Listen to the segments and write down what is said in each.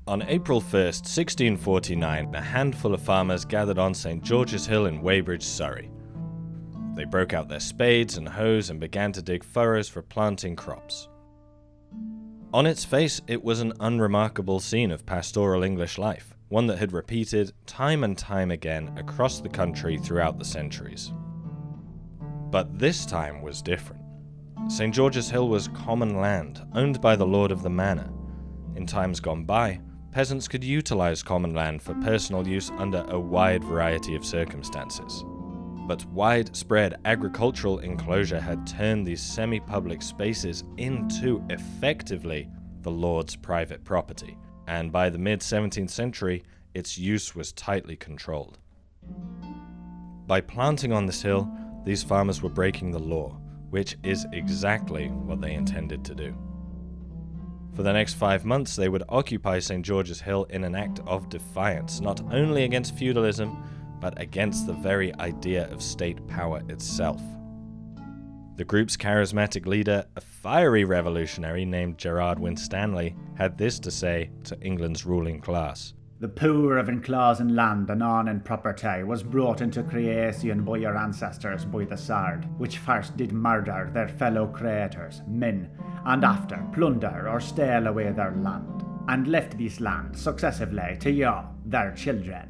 On April 1st, 1649, a handful of farmers gathered on St. George's Hill in Weybridge, Surrey. They broke out their spades and hoes and began to dig furrows for planting crops. On its face, it was an unremarkable scene of pastoral English life, one that had repeated time and time again across the country throughout the centuries. But this time was different. St. George's Hill was common land, owned by the lord of the manor. In times gone by, peasants could utilize common land for personal use under a wide variety of circumstances. But widespread agricultural enclosure had turned these semi-public spaces into, effectively, the lord's private property, and by the mid-17th century, its use was tightly controlled. By planting on this hill, these farmers were breaking the law, which is exactly what they intended to do. For the next 5 months, they would occupy St. George's Hill in an act of defiance, not only against feudalism, but against the very idea of state power itself. The group's charismatic leader, a fiery revolutionary named Gerard Winstanley, had this to say to England's ruling class. The poor of enclosing land and on in property was brought into creation by your ancestors by the sword, which first did murder their fellow creators, men, and after plunder or steal away their land, and left this land successively to you, their children.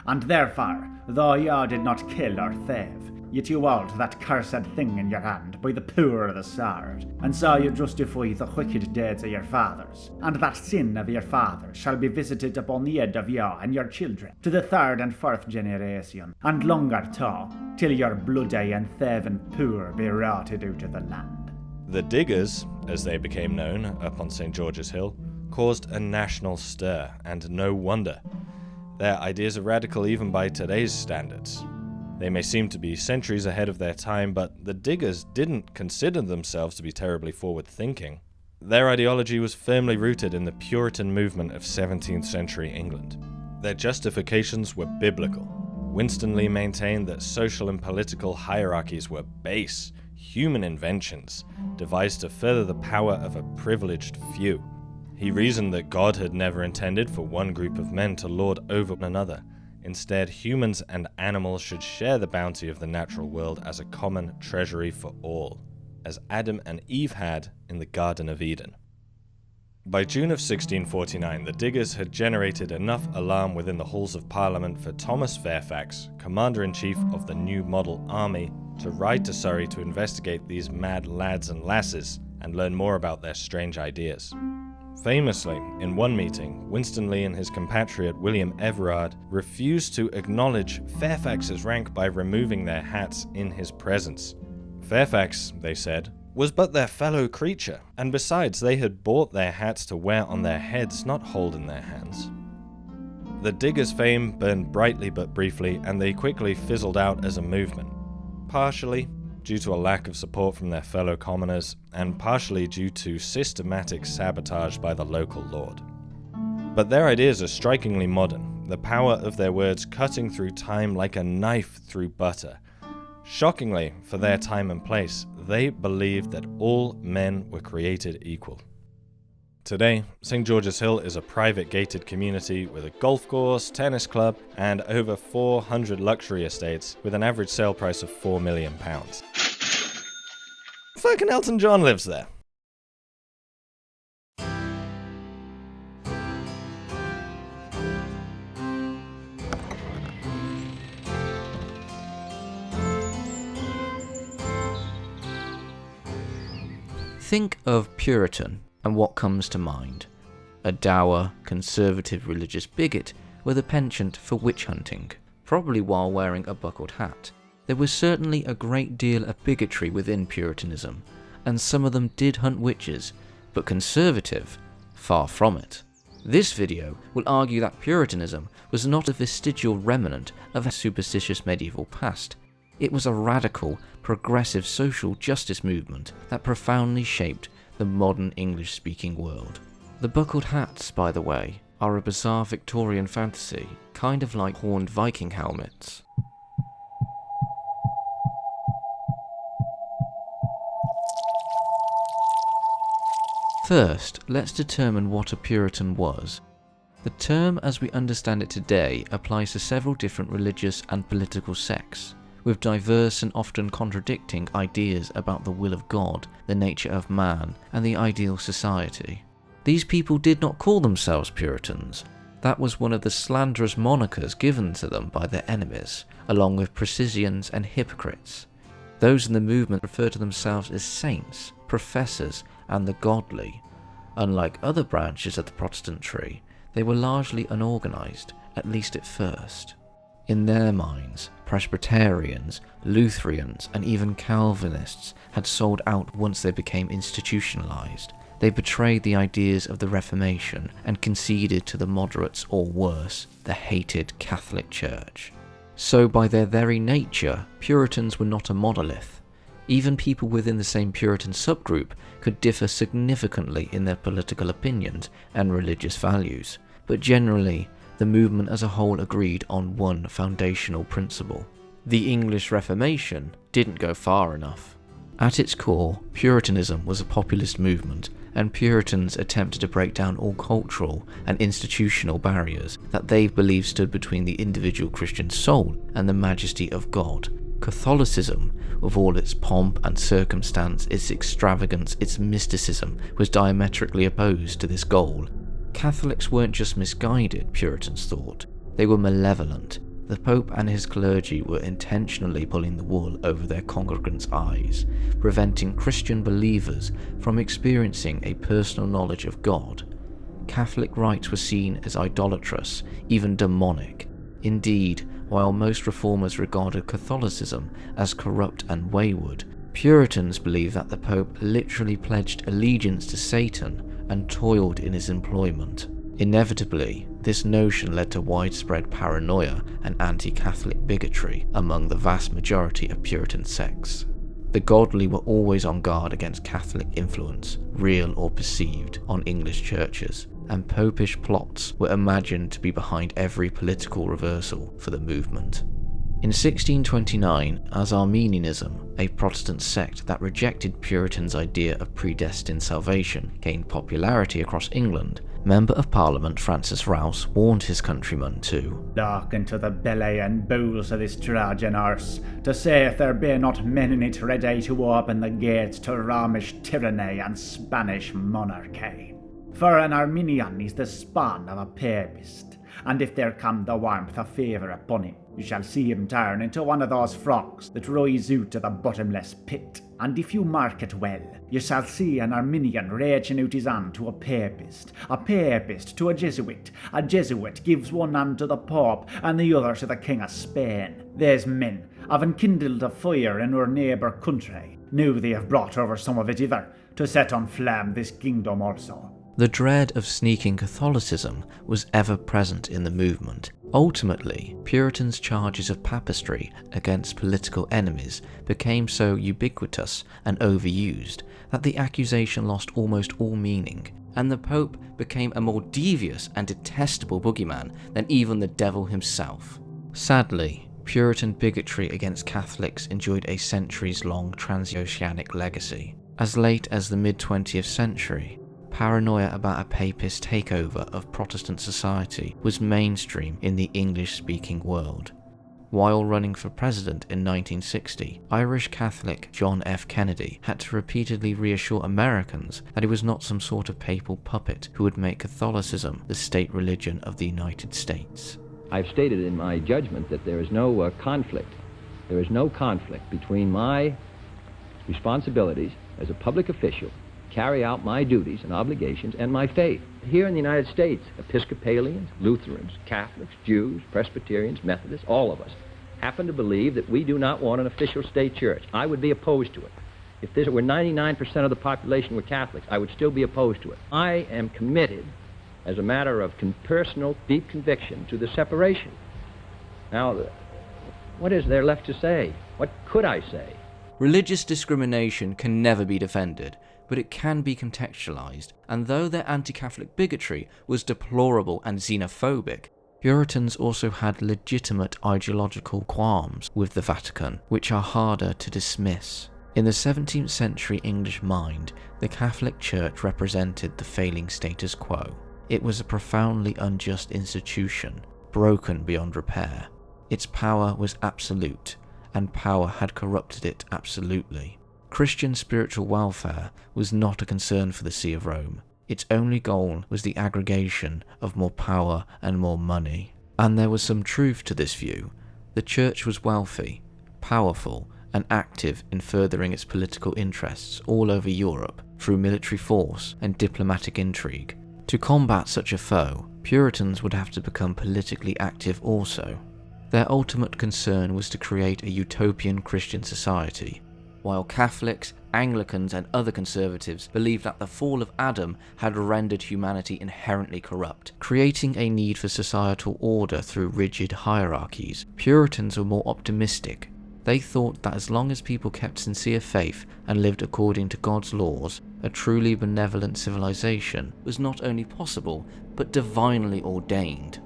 And therefore, though you did not kill or thieve, yet you hold that cursed thing in your hand by the power of the sword, and so you justify the wicked deeds of your fathers, and that sin of your fathers shall be visited upon the head of you and your children, to the 3rd and 4th generation, and longer too, till your bloody and thieving poor be rotted out of the land. The diggers, as they became known up on St. George's Hill, caused a national stir, and no wonder. Their ideas are radical even by today's standards. They may seem to be centuries ahead of their time, but the diggers didn't consider themselves to be terribly forward-thinking. Their ideology was firmly rooted in the Puritan movement of 17th century England. Their justifications were biblical. Winstanley maintained that social and political hierarchies were base, human inventions, devised to further the power of a privileged few. He reasoned that God had never intended for one group of men to lord over another. Instead, humans and animals should share the bounty of the natural world as a common treasury for all, as Adam and Eve had in the Garden of Eden. By June of 1649, the diggers had generated enough alarm within the halls of Parliament for Thomas Fairfax, Commander-in-Chief of the New Model Army, to ride to Surrey to investigate these mad lads and lasses and learn more about their strange ideas. Famously, in one meeting, Winstanley and his compatriot William Everard refused to acknowledge Fairfax's rank by removing their hats in his presence. Fairfax, they said, was but their fellow creature, and besides they had bought their hats to wear on their heads, not hold in their hands. The diggers' fame burned brightly but briefly, and they quickly fizzled out as a movement, partially due to a lack of support from their fellow commoners, and partially due to systematic sabotage by the local lord. But their ideas are strikingly modern, the power of their words cutting through time like a knife through butter. Shockingly, for their time and place, they believed that all men were created equal. Today, St. George's Hill is a private gated community with a golf course, tennis club, and over 400 luxury estates with an average sale price of £4 million. Fucking Elton John lives there. Think of Puritan, and what comes to mind? A dour, conservative religious bigot with a penchant for witch hunting, probably while wearing a buckled hat. There was certainly a great deal of bigotry within Puritanism, and some of them did hunt witches, but conservative? Far from it. This video will argue that Puritanism was not a vestigial remnant of a superstitious medieval past. It was a radical, progressive social justice movement that profoundly shaped the modern English-speaking world. The buckled hats, by the way, are a bizarre Victorian fantasy, kind of like horned Viking helmets. First, let's determine what a Puritan was. The term as we understand it today applies to several different religious and political sects, with diverse and often contradicting ideas about the will of God, the nature of man, and the ideal society. These people did not call themselves Puritans. That was one of the slanderous monikers given to them by their enemies, along with precisians and hypocrites. Those in the movement referred to themselves as saints, professors, and the godly. Unlike other branches of the Protestant tree, they were largely unorganized, at least at first. In their minds, Presbyterians, Lutherans, and even Calvinists had sold out once they became institutionalized. They betrayed the ideas of the Reformation and conceded to the moderates, or worse, the hated Catholic Church. So by their very nature, Puritans were not a monolith. Even people within the same Puritan subgroup could differ significantly in their political opinions and religious values, but generally, the movement as a whole agreed on one foundational principle. The English Reformation didn't go far enough. At its core, Puritanism was a populist movement, and Puritans attempted to break down all cultural and institutional barriers that they believed stood between the individual Christian soul and the majesty of God. Catholicism, with all its pomp and circumstance, its extravagance, its mysticism, was diametrically opposed to this goal. Catholics weren't just misguided, Puritans thought. They were malevolent. The Pope and his clergy were intentionally pulling the wool over their congregants' eyes, preventing Christian believers from experiencing a personal knowledge of God. Catholic rites were seen as idolatrous, even demonic. Indeed, while most reformers regarded Catholicism as corrupt and wayward, Puritans believed that the Pope literally pledged allegiance to Satan and toiled in his employment. Inevitably, this notion led to widespread paranoia and anti-Catholic bigotry among the vast majority of Puritan sects. The godly were always on guard against Catholic influence, real or perceived, on English churches, and popish plots were imagined to be behind every political reversal for the movement. In 1629, as Arminianism, a Protestant sect that rejected Puritans' idea of predestined salvation, gained popularity across England, Member of Parliament Francis Rouse warned his countrymen to look into the belly and bowels of this Trojan horse, to see if there be not men in it ready to open the gates to Romish tyranny and Spanish monarchy. For an Arminian is the spawn of a papist, and if there come the warmth of favour upon him, you shall see him turn into one of those frogs that rise out of the bottomless pit. And if you mark it well, you shall see an Arminian reaching out his hand to a papist to a Jesuit gives one hand to the Pope and the other to the King of Spain. These men have enkindled a fire in our neighbour country. Now they have brought over some of it hither, to set on flame this kingdom also. The dread of sneaking Catholicism was ever present in the movement. Ultimately, Puritans' charges of papistry against political enemies became so ubiquitous and overused that the accusation lost almost all meaning, and the Pope became a more devious and detestable boogeyman than even the devil himself. Sadly, Puritan bigotry against Catholics enjoyed a centuries-long transoceanic legacy. As late as the mid-20th century, paranoia about a papist takeover of Protestant society was mainstream in the English-speaking world. While running for president in 1960, Irish Catholic John F. Kennedy had to repeatedly reassure Americans that he was not some sort of papal puppet who would make Catholicism the state religion of the United States. I've stated in my judgment that there is no conflict. There is no conflict between my responsibilities as a public official, carry out my duties and obligations, and my faith. Here in the United States, Episcopalians, Lutherans, Catholics, Jews, Presbyterians, Methodists, all of us, happen to believe that we do not want an official state church. I would be opposed to it. If there were 99% of the population were Catholics, I would still be opposed to it. I am committed, as a matter of personal, deep conviction, to the separation. Now, what is there left to say? What could I say? Religious discrimination can never be defended, but it can be contextualized, and though their anti-Catholic bigotry was deplorable and xenophobic, Puritans also had legitimate ideological qualms with the Vatican, which are harder to dismiss. In the 17th century English mind, the Catholic Church represented the failing status quo. It was a profoundly unjust institution, broken beyond repair. Its power was absolute, and power had corrupted it absolutely. Christian spiritual welfare was not a concern for the See of Rome. Its only goal was the aggregation of more power and more money. And there was some truth to this view. The Church was wealthy, powerful, and active in furthering its political interests all over Europe through military force and diplomatic intrigue. To combat such a foe, Puritans would have to become politically active also. Their ultimate concern was to create a utopian Christian society, while Catholics, Anglicans, and other conservatives believed that the fall of Adam had rendered humanity inherently corrupt, creating a need for societal order through rigid hierarchies. Puritans were more optimistic. They thought that as long as people kept sincere faith and lived according to God's laws, a truly benevolent civilization was not only possible, but divinely ordained.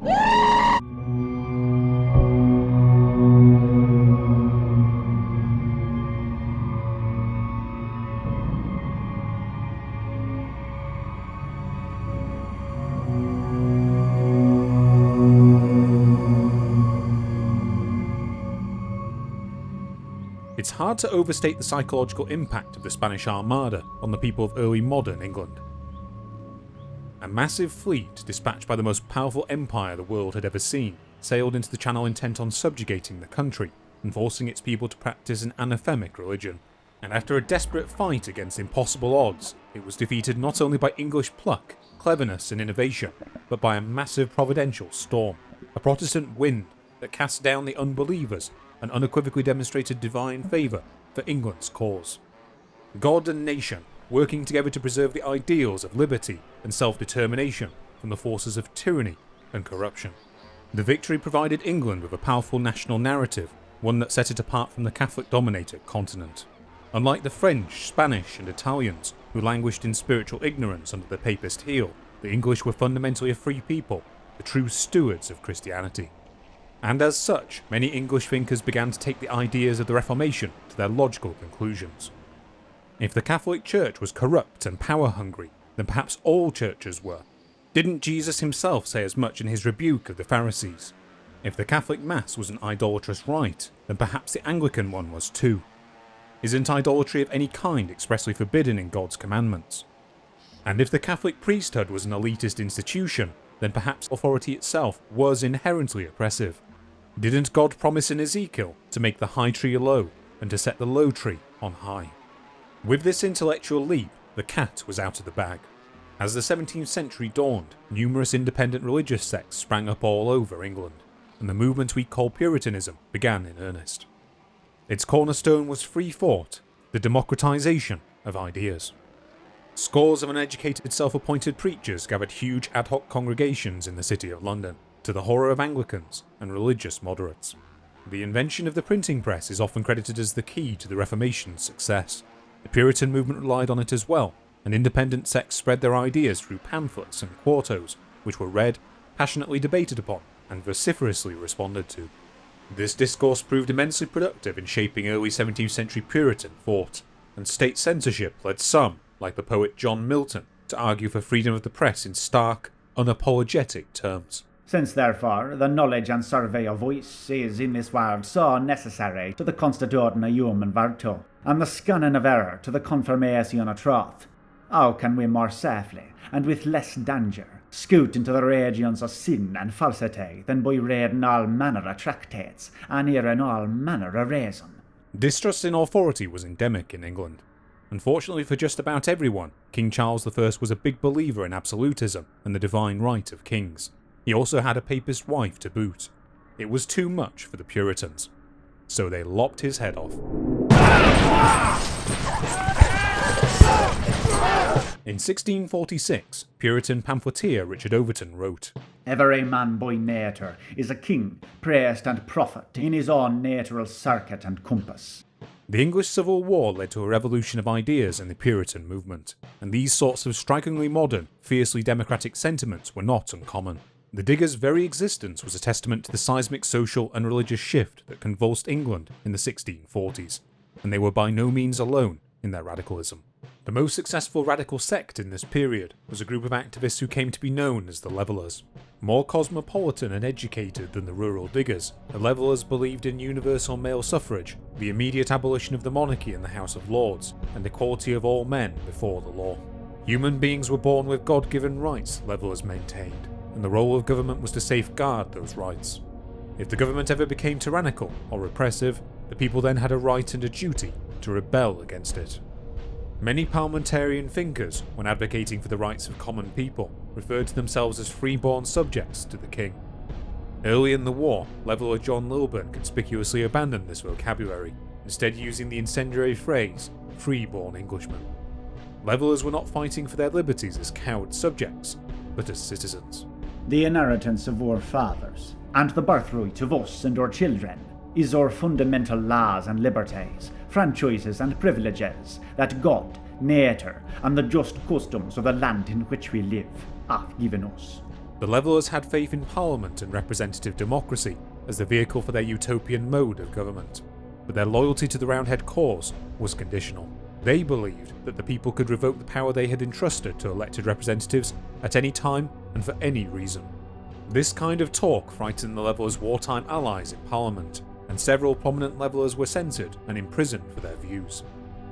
It's hard to overstate the psychological impact of the Spanish Armada on the people of early modern England. A massive fleet, dispatched by the most powerful empire the world had ever seen, sailed into the Channel intent on subjugating the country and forcing its people to practice an anathemic religion. And after a desperate fight against impossible odds, it was defeated not only by English pluck, cleverness and innovation, but by a massive providential storm, a Protestant wind that cast down the unbelievers and unequivocally demonstrated divine favour for England's cause. God and nation working together to preserve the ideals of liberty and self-determination from the forces of tyranny and corruption. The victory provided England with a powerful national narrative, one that set it apart from the Catholic-dominated continent. Unlike the French, Spanish and Italians, who languished in spiritual ignorance under the Papist heel, the English were fundamentally a free people, the true stewards of Christianity. And as such, many English thinkers began to take the ideas of the Reformation to their logical conclusions. If the Catholic Church was corrupt and power-hungry, then perhaps all churches were. Didn't Jesus himself say as much in his rebuke of the Pharisees? If the Catholic Mass was an idolatrous rite, then perhaps the Anglican one was too. Isn't idolatry of any kind expressly forbidden in God's commandments? And if the Catholic priesthood was an elitist institution, then perhaps authority itself was inherently oppressive. Didn't God promise in Ezekiel to make the high tree low and to set the low tree on high? With this intellectual leap, the cat was out of the bag. As the 17th century dawned, numerous independent religious sects sprang up all over England, and the movement we call Puritanism began in earnest. Its cornerstone was free thought, the democratization of ideas. Scores of uneducated self-appointed preachers gathered huge ad hoc congregations in the city of London, to the horror of Anglicans and religious moderates. The invention of the printing press is often credited as the key to the Reformation's success. The Puritan movement relied on it as well, and independent sects spread their ideas through pamphlets and quartos, which were read, passionately debated upon, and vociferously responded to. This discourse proved immensely productive in shaping early 17th century Puritan thought, and state censorship led some, like the poet John Milton, to argue for freedom of the press in stark, unapologetic terms. Since therefore the knowledge and survey of voice is in this world so necessary to the constituting of human virtue, and the scanning of error to the confirmation of truth, how can we more safely, and with less danger, scoot into the regions of sin and falsity than by reading all manner of tractates and hearing all manner of reason? Distrust in authority was endemic in England. Unfortunately for just about everyone, King Charles I was a big believer in absolutism and the divine right of kings. He also had a papist wife to boot. It was too much for the Puritans, so they lopped his head off. In 1646, Puritan pamphleteer Richard Overton wrote, "Every man by nature is a king, priest and prophet in his own natural circuit and compass." The English Civil War led to a revolution of ideas in the Puritan movement, and these sorts of strikingly modern, fiercely democratic sentiments were not uncommon. The diggers' very existence was a testament to the seismic social and religious shift that convulsed England in the 1640s, and they were by no means alone in their radicalism. The most successful radical sect in this period was a group of activists who came to be known as the Levellers. More cosmopolitan and educated than the rural diggers, the Levellers believed in universal male suffrage, the immediate abolition of the monarchy in the House of Lords, and equality of all men before the law. Human beings were born with God-given rights, Levellers maintained, and the role of government was to safeguard those rights. If the government ever became tyrannical or repressive, the people then had a right and a duty to rebel against it. Many parliamentarian thinkers, when advocating for the rights of common people, referred to themselves as freeborn subjects to the king. Early in the war, Leveller John Lilburne conspicuously abandoned this vocabulary, instead using the incendiary phrase, freeborn Englishmen. Levellers were not fighting for their liberties as coward subjects, but as citizens. The inheritance of our fathers, and the birthright of us and our children, is our fundamental laws and liberties, franchises and privileges that God, nature, and the just customs of the land in which we live have given us. The Levellers had faith in Parliament and representative democracy as the vehicle for their utopian mode of government, but their loyalty to the Roundhead cause was conditional. They believed that the people could revoke the power they had entrusted to elected representatives at any time and for any reason. This kind of talk frightened the Levellers' wartime allies in Parliament, and several prominent Levellers were censored and imprisoned for their views.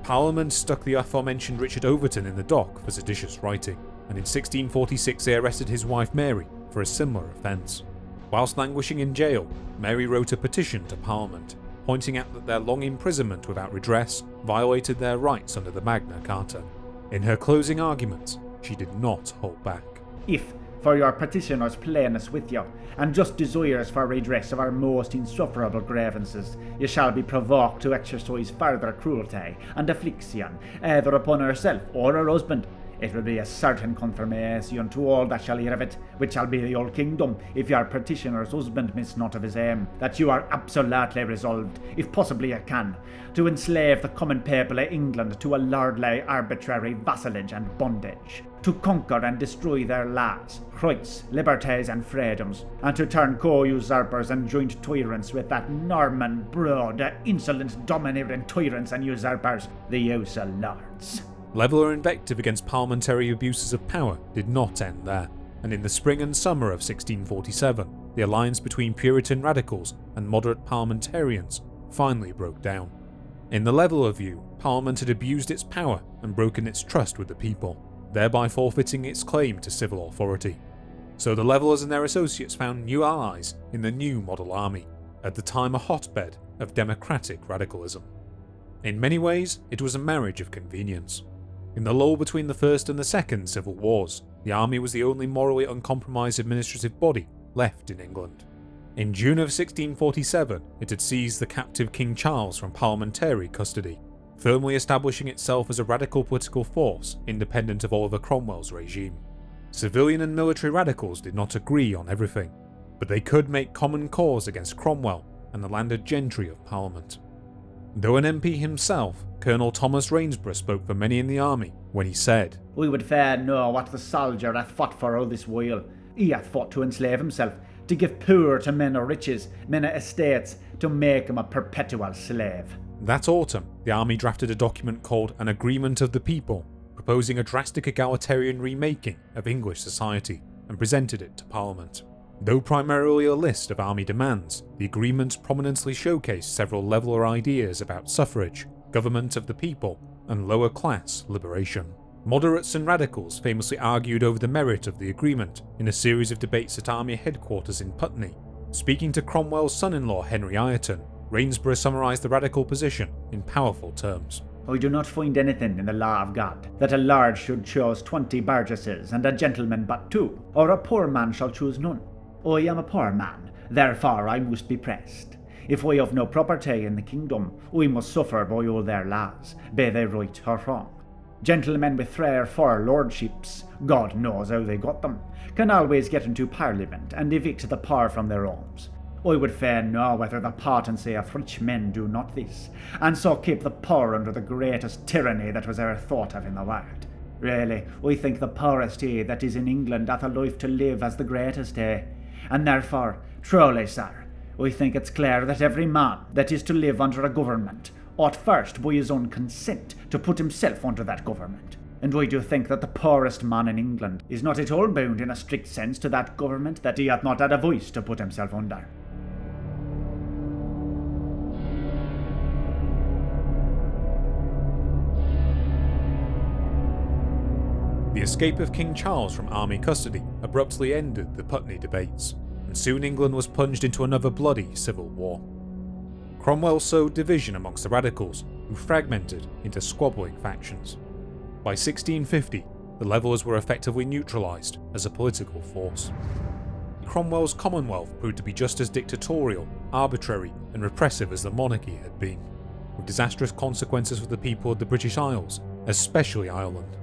Parliament stuck the aforementioned Richard Overton in the dock for seditious writing, and in 1646 they arrested his wife Mary for a similar offence. Whilst languishing in jail, Mary wrote a petition to Parliament, pointing out that their long imprisonment without redress violated their rights under the Magna Carta. In her closing arguments, she did not hold back. If, for your petitioners' plainness with you, and just desires for redress of our most insufferable grievances, ye shall be provoked to exercise further cruelty and affliction, either upon herself or her husband, it will be a certain confirmation to all that shall hear of it, which shall be the whole kingdom, if your petitioner's husband miss not of his aim, that you are absolutely resolved, if possibly ye can, to enslave the common people of England to a lordly arbitrary vassalage and bondage, to conquer and destroy their laws, rights, liberties and freedoms, and to turn co-usurpers and joint tyrants with that Norman broad, insolent, domineering tyrants and usurpers, the House of Lords. Leveller invective against parliamentary abuses of power did not end there, and in the spring and summer of 1647, the alliance between Puritan radicals and moderate parliamentarians finally broke down. In the Leveller view, Parliament had abused its power and broken its trust with the people, thereby forfeiting its claim to civil authority. So the Levellers and their associates found new allies in the new model army, at the time a hotbed of democratic radicalism. In many ways, it was a marriage of convenience. In the lull between the First and the Second Civil Wars, the army was the only morally uncompromised administrative body left in England. In June of 1647, it had seized the captive King Charles from parliamentary custody, firmly establishing itself as a radical political force independent of Oliver Cromwell's regime. Civilian and military radicals did not agree on everything, but they could make common cause against Cromwell and the landed gentry of Parliament. Though an MP himself, Colonel Thomas Rainsborough spoke for many in the army when he said, "We would fair know what the soldier hath fought for all this while. He hath fought to enslave himself, to give poor to men of riches, men of estates, to make him a perpetual slave." That autumn, the army drafted a document called An Agreement of the People, proposing a drastic egalitarian remaking of English society, and presented it to Parliament. Though primarily a list of army demands, the agreement prominently showcased several Leveller ideas about suffrage, government of the people, and lower class liberation. Moderates and radicals famously argued over the merit of the agreement in a series of debates at army headquarters in Putney. Speaking to Cromwell's son-in-law Henry Ireton, Rainsborough summarised the radical position in powerful terms. "I do not find anything in the law of God, that a lord should choose 20 burgesses and a gentleman but 2, or a poor man shall choose none. I am a poor man, therefore I must be pressed. If I have no property in the kingdom, I must suffer by all their laws, be they right or wrong. Gentlemen with 3 or 4 lordships, God knows how they got them, can always get into Parliament and evict the poor from their homes. I would fain know whether the potency of rich men do not this, and so keep the poor under the greatest tyranny that was ever thought of in the world. Really, I think the poorest he that is in England hath a life to live as the greatest he, and therefore, truly, sir, I think it's clear that every man that is to live under a government ought first, by his own consent, to put himself under that government. And why do you think that the poorest man in England is not at all bound in a strict sense to that government that he hath not had a voice to put himself under? The escape of King Charles from army custody abruptly ended the Putney debates, and soon England was plunged into another bloody civil war. Cromwell sowed division amongst the radicals, who fragmented into squabbling factions. By 1650, the Levellers were effectively neutralised as a political force. Cromwell's Commonwealth proved to be just as dictatorial, arbitrary and repressive as the monarchy had been, with disastrous consequences for the people of the British Isles, especially Ireland.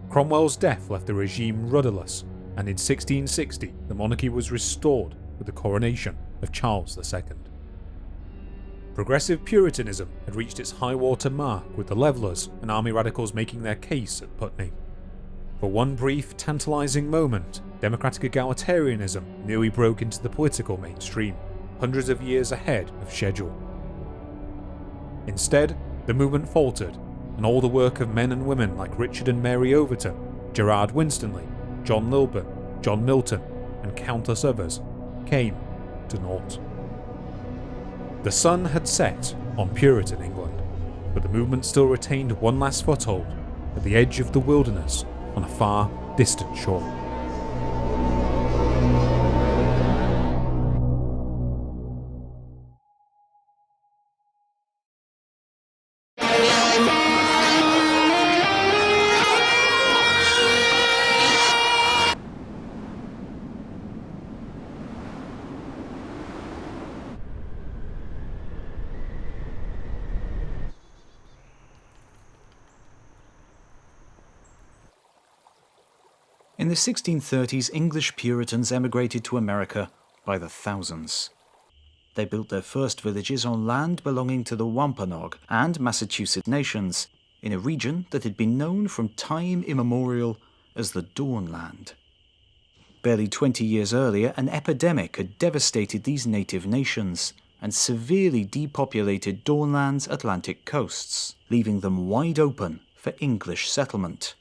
Cromwell's death left the regime rudderless, and in 1660 the monarchy was restored with the coronation of Charles II. Progressive Puritanism had reached its high-water mark, with the Levellers and army radicals making their case at Putney. For one brief, tantalising moment, democratic egalitarianism nearly broke into the political mainstream, hundreds of years ahead of schedule. Instead, the movement faltered, and all the work of men and women like Richard and Mary Overton, Gerard Winstanley, John Lilburne, John Milton, and countless others came to naught. The sun had set on Puritan England, but the movement still retained one last foothold at the edge of the wilderness on a far distant shore. In the 1630s, English Puritans emigrated to America by the thousands. They built their first villages on land belonging to the Wampanoag and Massachusetts nations, in a region that had been known from time immemorial as the Dawnland. Barely 20 years earlier, an epidemic had devastated these native nations and severely depopulated Dawnland's Atlantic coasts, leaving them wide open for English settlement.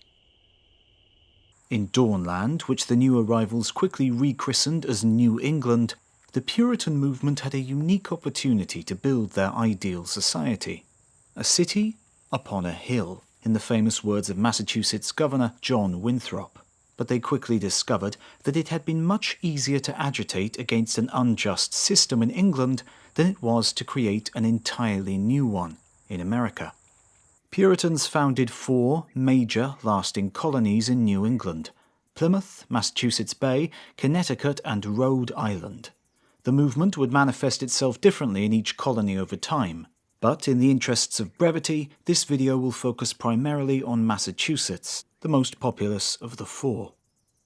In Dawnland, which the new arrivals quickly rechristened as New England, the Puritan movement had a unique opportunity to build their ideal society. A city upon a hill, in the famous words of Massachusetts Governor John Winthrop. But they quickly discovered that it had been much easier to agitate against an unjust system in England than it was to create an entirely new one in America. Puritans founded 4 major lasting colonies in New England: Plymouth, Massachusetts Bay, Connecticut, and Rhode Island. The movement would manifest itself differently in each colony over time, but in the interests of brevity, this video will focus primarily on Massachusetts, the most populous of the 4.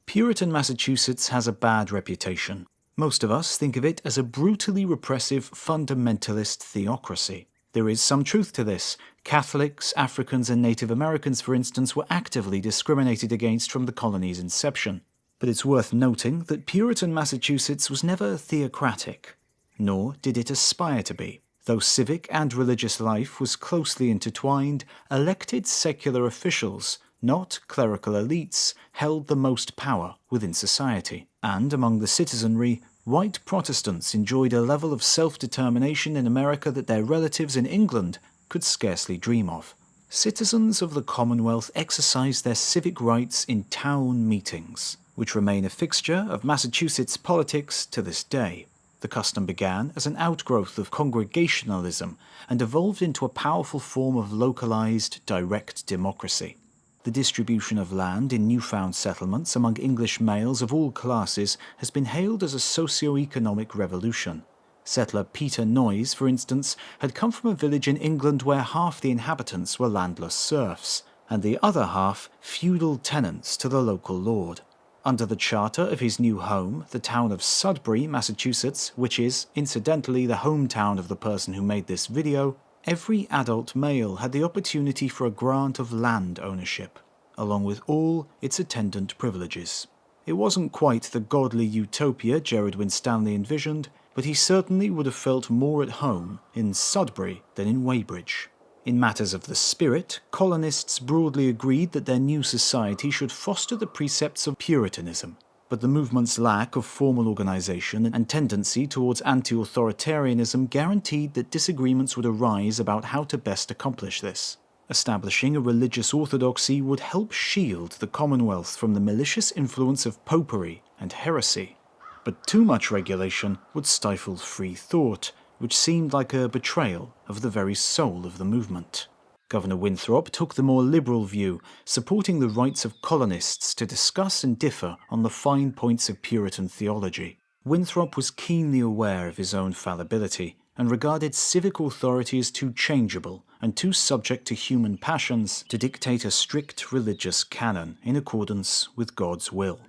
Puritan Massachusetts has a bad reputation. Most of us think of it as a brutally repressive fundamentalist theocracy. There is some truth to this. Catholics, Africans, and Native Americans, for instance, were actively discriminated against from the colony's inception. But it's worth noting that Puritan Massachusetts was never theocratic, nor did it aspire to be. Though civic and religious life was closely intertwined, elected secular officials, not clerical elites, held the most power within society. And among the citizenry, white Protestants enjoyed a level of self-determination in America that their relatives in England could scarcely dream of. Citizens of the Commonwealth exercised their civic rights in town meetings, which remain a fixture of Massachusetts politics to this day. The custom began as an outgrowth of congregationalism and evolved into a powerful form of localized, direct democracy. The distribution of land in newfound settlements among English males of all classes has been hailed as a socio-economic revolution. Settler Peter Noyes, for instance, had come from a village in England where half the inhabitants were landless serfs, and the other half feudal tenants to the local lord. Under the charter of his new home, the town of Sudbury, Massachusetts, which is, incidentally, the hometown of the person who made this video, every adult male had the opportunity for a grant of land ownership, along with all its attendant privileges. It wasn't quite the godly utopia Jared Winstanley envisioned, but he certainly would have felt more at home in Sudbury than in Weybridge. In matters of the spirit, colonists broadly agreed that their new society should foster the precepts of Puritanism, but the movement's lack of formal organisation and tendency towards anti-authoritarianism guaranteed that disagreements would arise about how to best accomplish this. Establishing a religious orthodoxy would help shield the Commonwealth from the malicious influence of popery and heresy. But too much regulation would stifle free thought, which seemed like a betrayal of the very soul of the movement. Governor Winthrop took the more liberal view, supporting the rights of colonists to discuss and differ on the fine points of Puritan theology. Winthrop was keenly aware of his own fallibility, and regarded civic authority as too changeable and too subject to human passions to dictate a strict religious canon in accordance with God's will.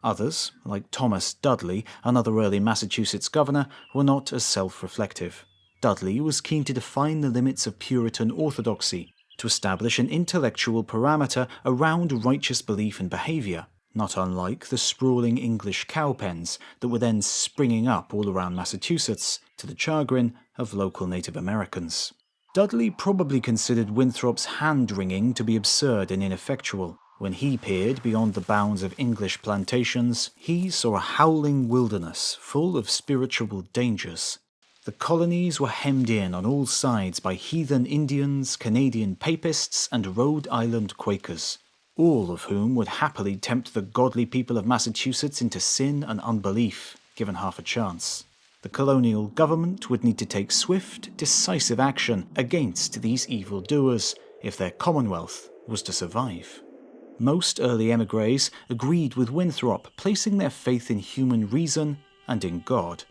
Others, like Thomas Dudley, another early Massachusetts governor, were not as self-reflective. Dudley was keen to define the limits of Puritan orthodoxy, to establish an intellectual parameter around righteous belief and behaviour, not unlike the sprawling English cowpens that were then springing up all around Massachusetts, to the chagrin of local Native Americans. Dudley probably considered Winthrop's hand-wringing to be absurd and ineffectual. When he peered beyond the bounds of English plantations, he saw a howling wilderness full of spiritual dangers. The colonies were hemmed in on all sides by heathen Indians, Canadian Papists, and Rhode Island Quakers, all of whom would happily tempt the godly people of Massachusetts into sin and unbelief, given half a chance. The colonial government would need to take swift, decisive action against these evildoers if their commonwealth was to survive. Most early émigrés agreed with Winthrop, placing their faith in human reason and in God.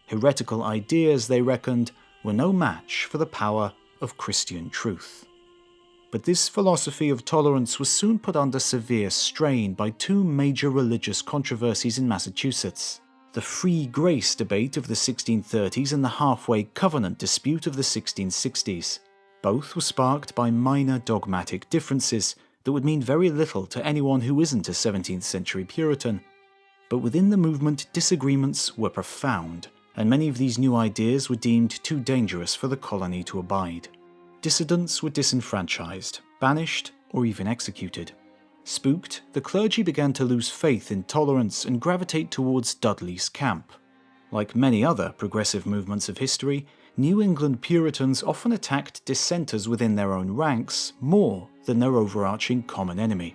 Heretical ideas, they reckoned, were no match for the power of Christian truth. But this philosophy of tolerance was soon put under severe strain by two major religious controversies in Massachusetts: the Free Grace debate of the 1630s and the Halfway Covenant dispute of the 1660s. Both were sparked by minor dogmatic differences that would mean very little to anyone who isn't a 17th century Puritan. But within the movement, disagreements were profound, and many of these new ideas were deemed too dangerous for the colony to abide. Dissidents were disenfranchised, banished, or even executed. Spooked, the clergy began to lose faith in tolerance and gravitate towards Dudley's camp. Like many other progressive movements of history, New England Puritans often attacked dissenters within their own ranks more than their overarching common enemy.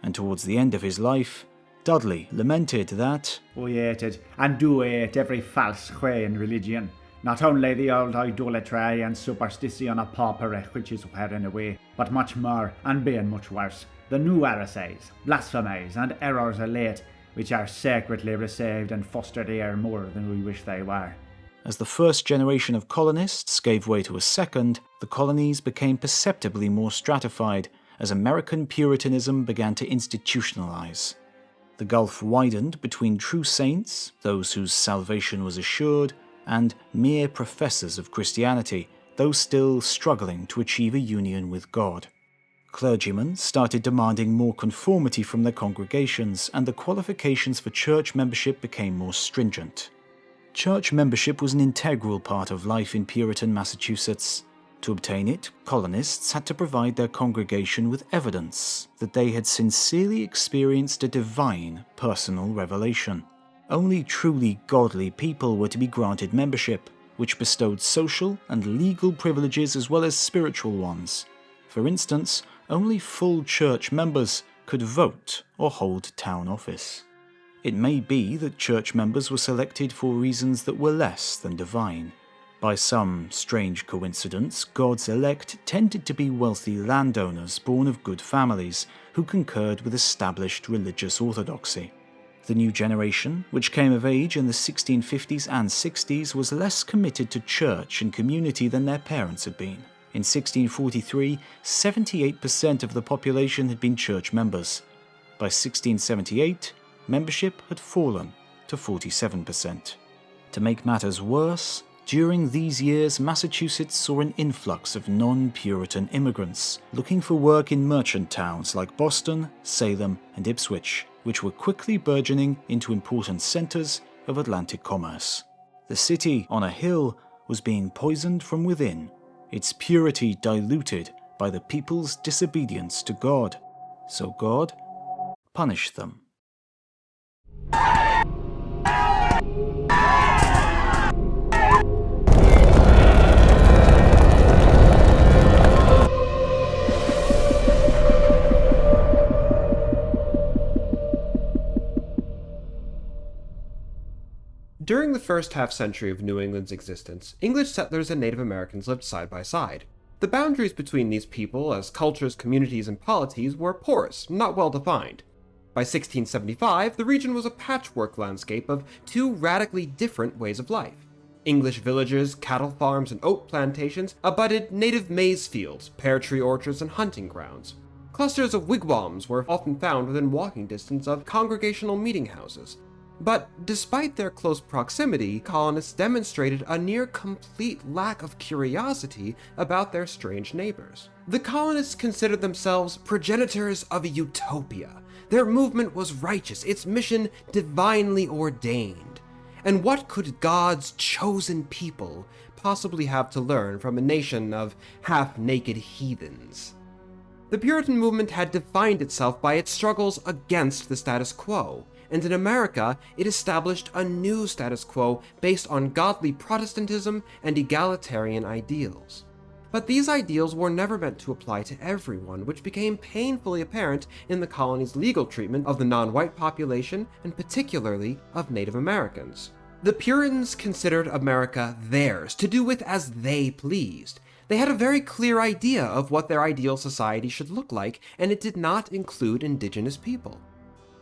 And towards the end of his life, Dudley lamented that "We hated, and do hate, every false way in religion, not only the old idolatry and superstition of popery, which is wearing away, but much more, and being much worse, the new heresies, blasphemies, and errors of late, which are secretly received and fostered here more than we wish they were." As the first generation of colonists gave way to a second, the colonies became perceptibly more stratified as American Puritanism began to institutionalize. The gulf widened between true saints, those whose salvation was assured, and mere professors of Christianity, those still struggling to achieve a union with God. Clergymen started demanding more conformity from their congregations, and the qualifications for church membership became more stringent. Church membership was an integral part of life in Puritan Massachusetts. To obtain it, colonists had to provide their congregation with evidence that they had sincerely experienced a divine personal revelation. Only truly godly people were to be granted membership, which bestowed social and legal privileges as well as spiritual ones. For instance, only full church members could vote or hold town office. It may be that church members were selected for reasons that were less than divine. By some strange coincidence, God's elect tended to be wealthy landowners born of good families who concurred with established religious orthodoxy. The new generation, which came of age in the 1650s and 60s, was less committed to church and community than their parents had been. In 1643, 78% of the population had been church members. By 1678, membership had fallen to 47%. To make matters worse, during these years, Massachusetts saw an influx of non-Puritan immigrants looking for work in merchant towns like Boston, Salem, and Ipswich, which were quickly burgeoning into important centers of Atlantic commerce. The city on a hill was being poisoned from within, its purity diluted by the people's disobedience to God. So God punished them. During the first half-century of New England's existence, English settlers and Native Americans lived side by side. The boundaries between these people as cultures, communities, and polities were porous, not well defined. By 1675, the region was a patchwork landscape of two radically different ways of life. English villages, cattle farms, and oat plantations abutted native maize fields, pear tree orchards, and hunting grounds. Clusters of wigwams were often found within walking distance of congregational meeting houses. But despite their close proximity, colonists demonstrated a near-complete lack of curiosity about their strange neighbors. The colonists considered themselves progenitors of a utopia. Their movement was righteous, its mission divinely ordained. And what could God's chosen people possibly have to learn from a nation of half-naked heathens? The Puritan movement had defined itself by its struggles against the status quo, and in America, it established a new status quo based on godly Protestantism and egalitarian ideals. But these ideals were never meant to apply to everyone, which became painfully apparent in the colony's legal treatment of the non-white population, and particularly of Native Americans. The Puritans considered America theirs, to do with as they pleased. They had a very clear idea of what their ideal society should look like, and it did not include indigenous people.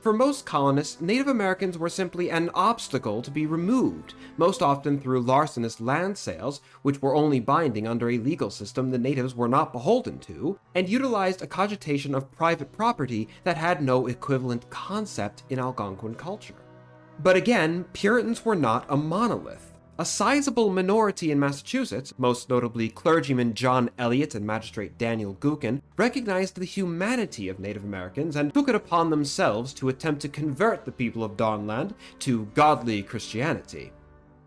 For most colonists, Native Americans were simply an obstacle to be removed, most often through larcenous land sales, which were only binding under a legal system the natives were not beholden to, and utilized a cogitation of private property that had no equivalent concept in Algonquin culture. But again, Puritans were not a monolith. A sizable minority in Massachusetts, most notably clergyman John Eliot and magistrate Daniel Gookin, recognized the humanity of Native Americans and took it upon themselves to attempt to convert the people of Dawnland to godly Christianity.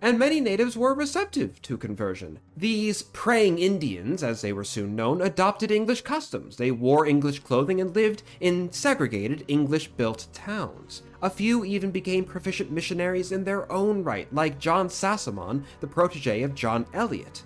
And many natives were receptive to conversion. These praying Indians, as they were soon known, adopted English customs. They wore English clothing and lived in segregated English-built towns. A few even became proficient missionaries in their own right, like John Sassamon, the protege of John Eliot.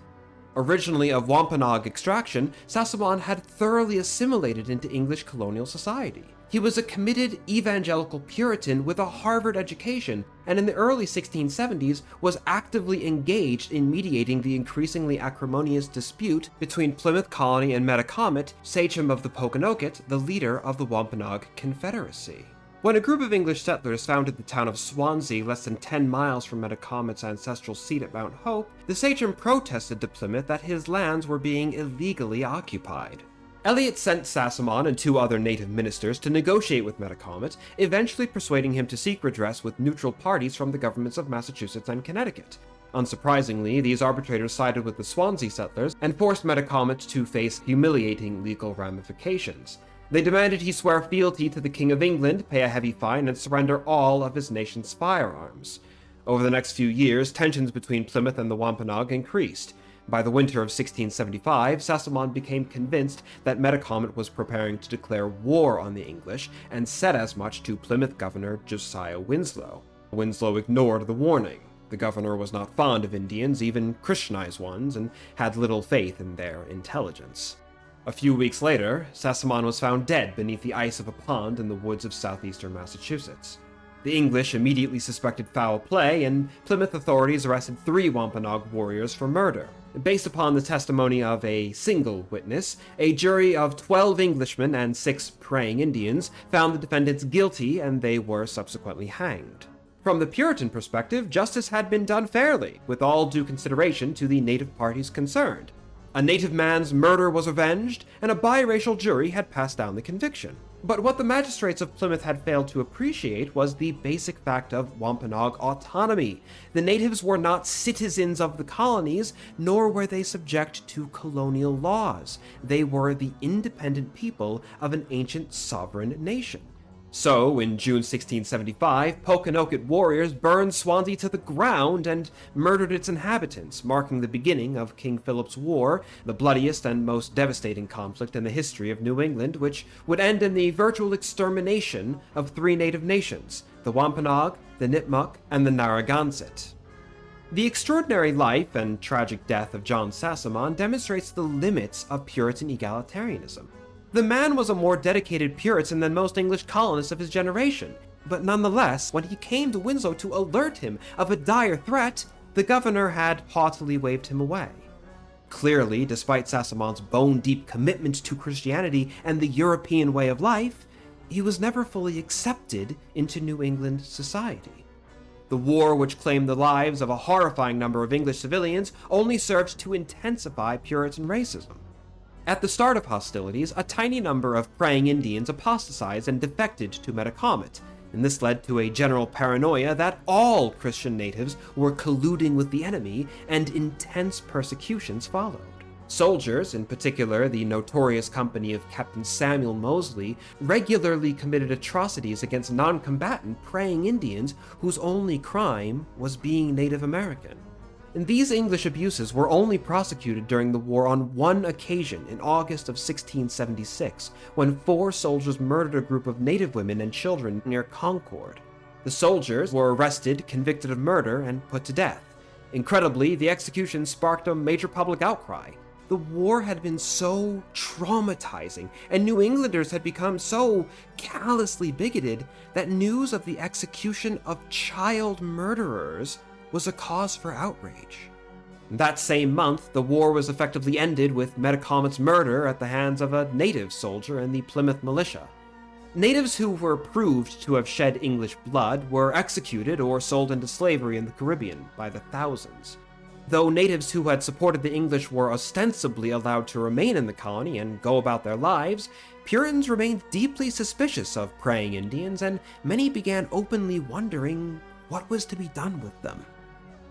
Originally of Wampanoag extraction, Sassamon had thoroughly assimilated into English colonial society. He was a committed evangelical Puritan with a Harvard education, and in the early 1670s was actively engaged in mediating the increasingly acrimonious dispute between Plymouth Colony and Metacomet, sachem of the Pokanoket, the leader of the Wampanoag Confederacy. When a group of English settlers founded the town of Swansea less than 10 miles from Metacomet's ancestral seat at Mount Hope, the sachem protested to Plymouth that his lands were being illegally occupied. Eliot sent Sassamon and 2 other native ministers to negotiate with Metacomet, eventually persuading him to seek redress with neutral parties from the governments of Massachusetts and Connecticut. Unsurprisingly, these arbitrators sided with the Swansea settlers and forced Metacomet to face humiliating legal ramifications. They demanded he swear fealty to the King of England, pay a heavy fine, and surrender all of his nation's firearms. Over the next few years, tensions between Plymouth and the Wampanoag increased. By the winter of 1675, Sassamon became convinced that Metacomet was preparing to declare war on the English, and said as much to Plymouth Governor Josiah Winslow. Winslow ignored the warning. The governor was not fond of Indians, even Christianized ones, and had little faith in their intelligence. A few weeks later, Sassamon was found dead beneath the ice of a pond in the woods of southeastern Massachusetts. The English immediately suspected foul play, and Plymouth authorities arrested 3 Wampanoag warriors for murder. Based upon the testimony of a single witness, a jury of 12 Englishmen and 6 praying Indians found the defendants guilty, and they were subsequently hanged. From the Puritan perspective, justice had been done fairly, with all due consideration to the native parties concerned. A native man's murder was avenged, and a biracial jury had passed down the conviction. But what the magistrates of Plymouth had failed to appreciate was the basic fact of Wampanoag autonomy. The natives were not citizens of the colonies, nor were they subject to colonial laws. They were the independent people of an ancient sovereign nation. So, in June 1675, Pokanoket warriors burned Swansea to the ground and murdered its inhabitants, marking the beginning of King Philip's War, the bloodiest and most devastating conflict in the history of New England, which would end in the virtual extermination of 3 native nations, the Wampanoag, the Nipmuc, and the Narragansett. The extraordinary life and tragic death of John Sassamon demonstrates the limits of Puritan egalitarianism. The man was a more dedicated Puritan than most English colonists of his generation, but nonetheless, when he came to Winslow to alert him of a dire threat, the governor had haughtily waved him away. Clearly, despite Sassamon's bone-deep commitment to Christianity and the European way of life, he was never fully accepted into New England society. The war, which claimed the lives of a horrifying number of English civilians, only served to intensify Puritan racism. At the start of hostilities, a tiny number of praying Indians apostatized and defected to Metacomet, and this led to a general paranoia that all Christian natives were colluding with the enemy, and intense persecutions followed. Soldiers, in particular the notorious company of Captain Samuel Mosley, regularly committed atrocities against non-combatant praying Indians whose only crime was being Native American. And these English abuses were only prosecuted during the war on one occasion in August of 1676, when 4 soldiers murdered a group of native women and children near Concord. The soldiers were arrested, convicted of murder, and put to death. Incredibly, the execution sparked a major public outcry. The war had been so traumatizing, and New Englanders had become so callously bigoted that news of the execution of child murderers was a cause for outrage. That same month, the war was effectively ended with Metacomet's murder at the hands of a native soldier in the Plymouth militia. Natives who were proved to have shed English blood were executed or sold into slavery in the Caribbean by the thousands. Though natives who had supported the English were ostensibly allowed to remain in the colony and go about their lives, Puritans remained deeply suspicious of praying Indians, and many began openly wondering what was to be done with them.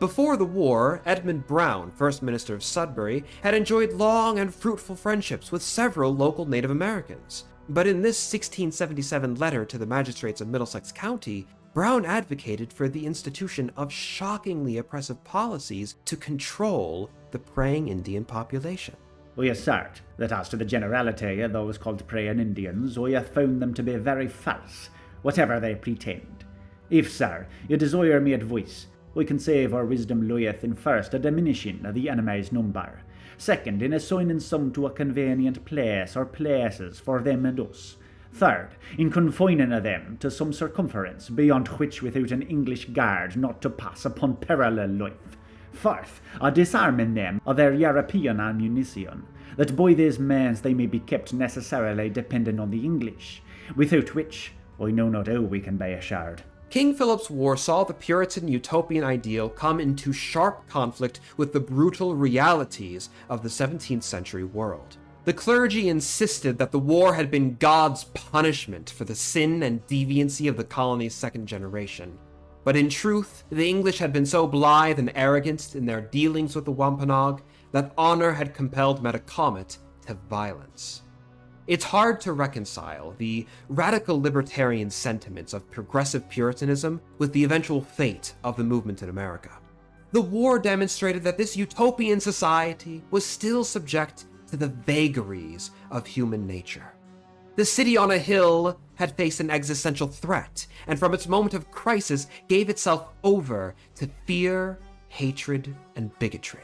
Before the war, Edmund Brown, first minister of Sudbury, had enjoyed long and fruitful friendships with several local Native Americans. But in this 1677 letter to the magistrates of Middlesex County, Brown advocated for the institution of shockingly oppressive policies to control the praying Indian population. We assert that as to the generality of those called praying Indians, we have found them to be very false, whatever they pretend. If, sir, you desire me advice, we can say our wisdom lieth in first a diminishing of the enemy's number, second in assigning some to a convenient place or places for them and us, third in confining of them to some circumference beyond which without an English guard not to pass upon parallel life, fourth a disarming them of their European ammunition, that by these means they may be kept necessarily dependent on the English, without which I know not how we can be assured. King Philip's War saw the Puritan utopian ideal come into sharp conflict with the brutal realities of the 17th century world. The clergy insisted that the war had been God's punishment for the sin and deviancy of the colony's second generation. But in truth, the English had been so blithe and arrogant in their dealings with the Wampanoag that honor had compelled Metacomet to violence. It's hard to reconcile the radical libertarian sentiments of progressive Puritanism with the eventual fate of the movement in America. The war demonstrated that this utopian society was still subject to the vagaries of human nature. The city on a hill had faced an existential threat, and from its moment of crisis gave itself over to fear, hatred, and bigotry.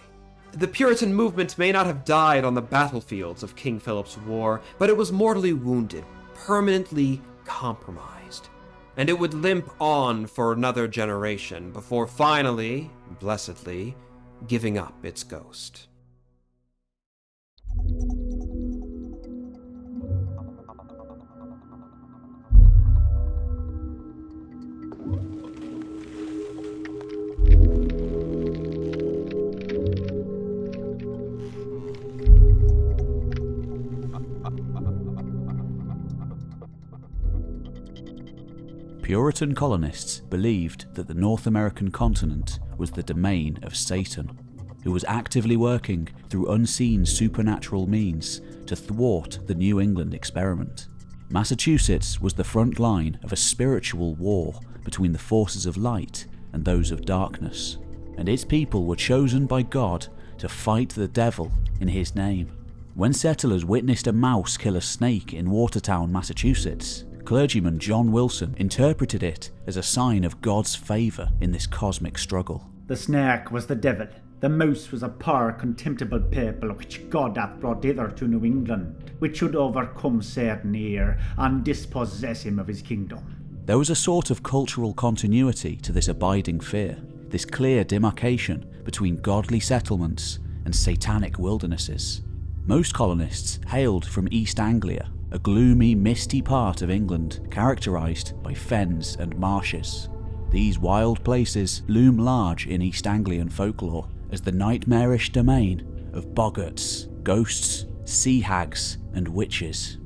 The Puritan movement may not have died on the battlefields of King Philip's War, but it was mortally wounded, permanently compromised. And it would limp on for another generation before finally, blessedly, giving up its ghost. Puritan colonists believed that the North American continent was the domain of Satan, who was actively working through unseen supernatural means to thwart the New England experiment. Massachusetts was the front line of a spiritual war between the forces of light and those of darkness, and its people were chosen by God to fight the devil in his name. When settlers witnessed a mouse kill a snake in Watertown, Massachusetts, clergyman John Wilson interpreted it as a sign of God's favour in this cosmic struggle. The snake was the devil, the mouse was a poor contemptible people which God hath brought hither to New England, which should overcome Satan here and dispossess him of his kingdom. There was a sort of cultural continuity to this abiding fear, this clear demarcation between godly settlements and satanic wildernesses. Most colonists hailed from East Anglia, a gloomy, misty part of England characterised by fens and marshes. These wild places loom large in East Anglian folklore as the nightmarish domain of boggarts, ghosts, sea hags, and witches.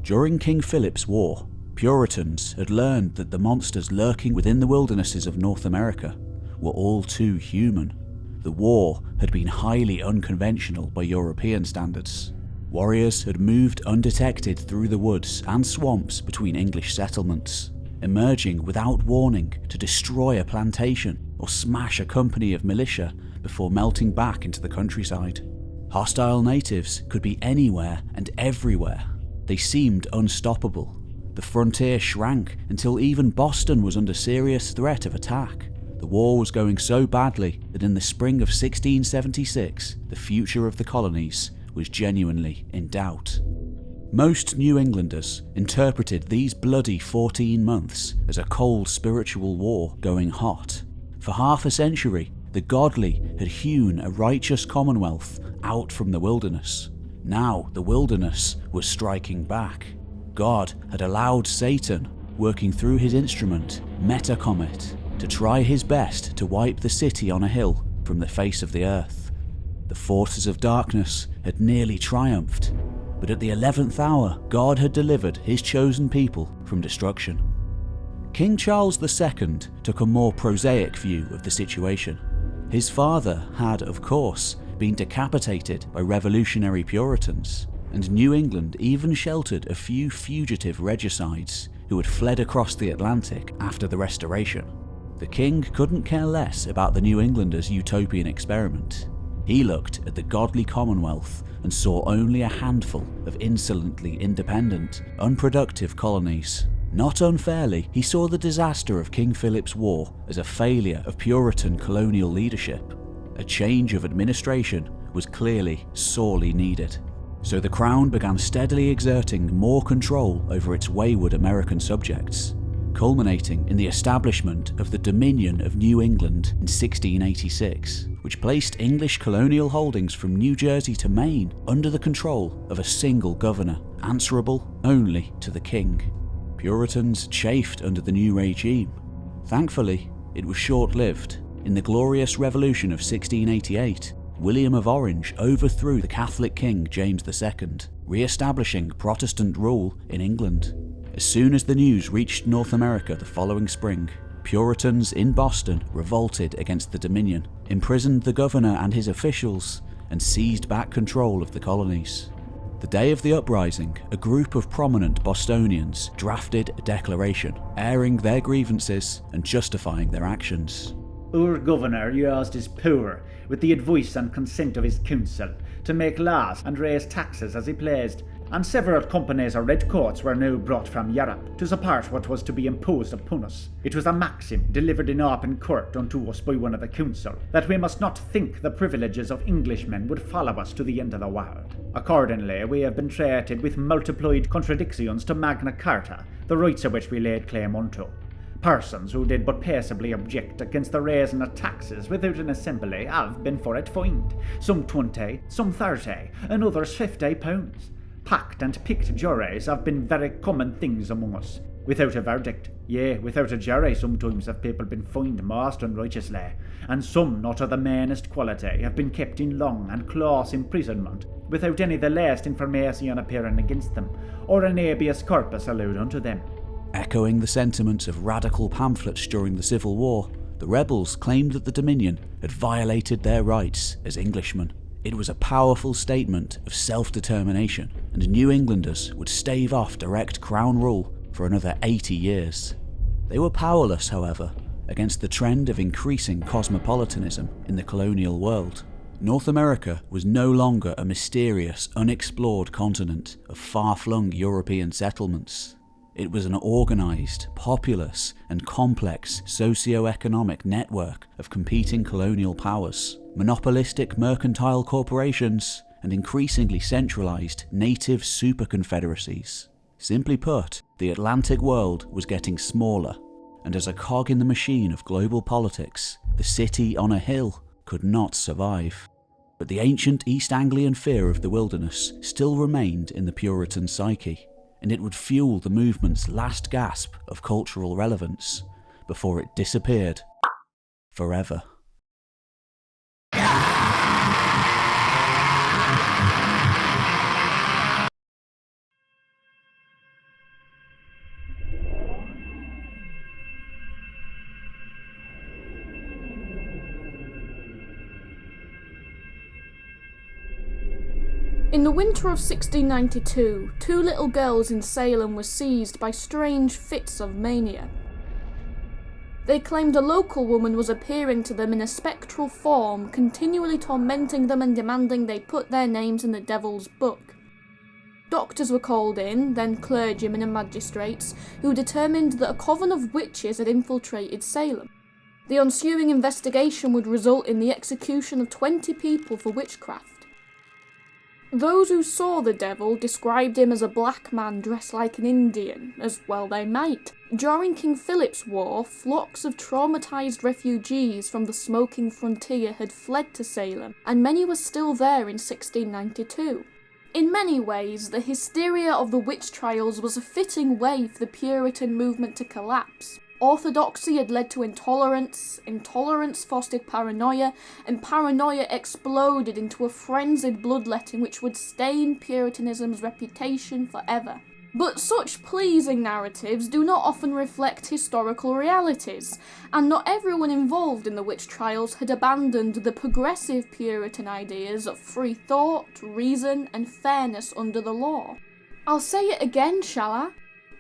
During King Philip's War, Puritans had learned that the monsters lurking within the wildernesses of North America were all too human. The war had been highly unconventional by European standards. Warriors had moved undetected through the woods and swamps between English settlements, emerging without warning to destroy a plantation or smash a company of militia before melting back into the countryside. Hostile natives could be anywhere and everywhere. They seemed unstoppable. The frontier shrank until even Boston was under serious threat of attack. The war was going so badly that in the spring of 1676, the future of the colonies was genuinely in doubt. Most New Englanders interpreted these bloody 14 months as a cold spiritual war going hot. For half a century, the godly had hewn a righteous commonwealth out from the wilderness. Now the wilderness was striking back. God had allowed Satan, working through his instrument, Metacomet, to try his best to wipe the city on a hill from the face of the earth. The forces of darkness had nearly triumphed, but at the 11th hour, God had delivered his chosen people from destruction. King Charles II took a more prosaic view of the situation. His father had, of course, been decapitated by revolutionary Puritans, and New England even sheltered a few fugitive regicides who had fled across the Atlantic after the Restoration. The king couldn't care less about the New Englanders' utopian experiment. He looked at the godly Commonwealth and saw only a handful of insolently independent, unproductive colonies. Not unfairly, he saw the disaster of King Philip's War as a failure of Puritan colonial leadership. A change of administration was clearly sorely needed. So the Crown began steadily exerting more control over its wayward American subjects, culminating in the establishment of the Dominion of New England in 1686, which placed English colonial holdings from New Jersey to Maine under the control of a single governor, answerable only to the king. Puritans chafed under the new regime. Thankfully, it was short-lived. In the Glorious Revolution of 1688, William of Orange overthrew the Catholic King James II, re-establishing Protestant rule in England. As soon as the news reached North America the following spring, Puritans in Boston revolted against the Dominion, imprisoned the governor and his officials, and seized back control of the colonies. The day of the uprising, a group of prominent Bostonians drafted a declaration, airing their grievances and justifying their actions. Our governor used his power, with the advice and consent of his council, to make laws and raise taxes as he pleased, and several companies of redcoats were now brought from Europe to support what was to be imposed upon us. It was a maxim delivered in open court unto us by one of the council, that we must not think the privileges of Englishmen would follow us to the end of the world. Accordingly, we have been treated with multiplied contradictions to Magna Carta, the rights of which we laid claim unto. Persons who did but peaceably object against the raising of taxes without an assembly have been for it fined, some 20, some 30, and others 50 pounds. Packed and picked juries have been very common things among us. Without a verdict, yea, without a jury, sometimes have people been fined most unrighteously, and some not of the meanest quality have been kept in long and close imprisonment, without any the least information appearing against them, or an habeas corpus allowed unto them. Echoing the sentiments of radical pamphlets during the Civil War, the rebels claimed that the Dominion had violated their rights as Englishmen. It was a powerful statement of self-determination, and New Englanders would stave off direct crown rule for another 80 years. They were powerless, however, against the trend of increasing cosmopolitanism in the colonial world. North America was no longer a mysterious, unexplored continent of far-flung European settlements. It was an organised, populous, and complex socio-economic network of competing colonial powers, monopolistic mercantile corporations, and increasingly centralised native super-confederacies. Simply put, the Atlantic world was getting smaller, and as a cog in the machine of global politics, the city on a hill could not survive. But the ancient East Anglian fear of the wilderness still remained in the Puritan psyche, and it would fuel the movement's last gasp of cultural relevance before it disappeared forever. In the winter of 1692, 2 little girls in Salem were seized by strange fits of mania. They claimed a local woman was appearing to them in a spectral form, continually tormenting them and demanding they put their names in the devil's book. Doctors were called in, then clergymen and magistrates, who determined that a coven of witches had infiltrated Salem. The ensuing investigation would result in the execution of 20 people for witchcraft. Those who saw the devil described him as a black man dressed like an Indian, as well they might. During King Philip's War, flocks of traumatised refugees from the smoking frontier had fled to Salem, and many were still there in 1692. In many ways, the hysteria of the witch trials was a fitting way for the Puritan movement to collapse. Orthodoxy had led to intolerance, intolerance fostered paranoia, and paranoia exploded into a frenzied bloodletting which would stain Puritanism's reputation forever. But such pleasing narratives do not often reflect historical realities, and not everyone involved in the witch trials had abandoned the progressive Puritan ideas of free thought, reason, and fairness under the law. I'll say it again, shall I?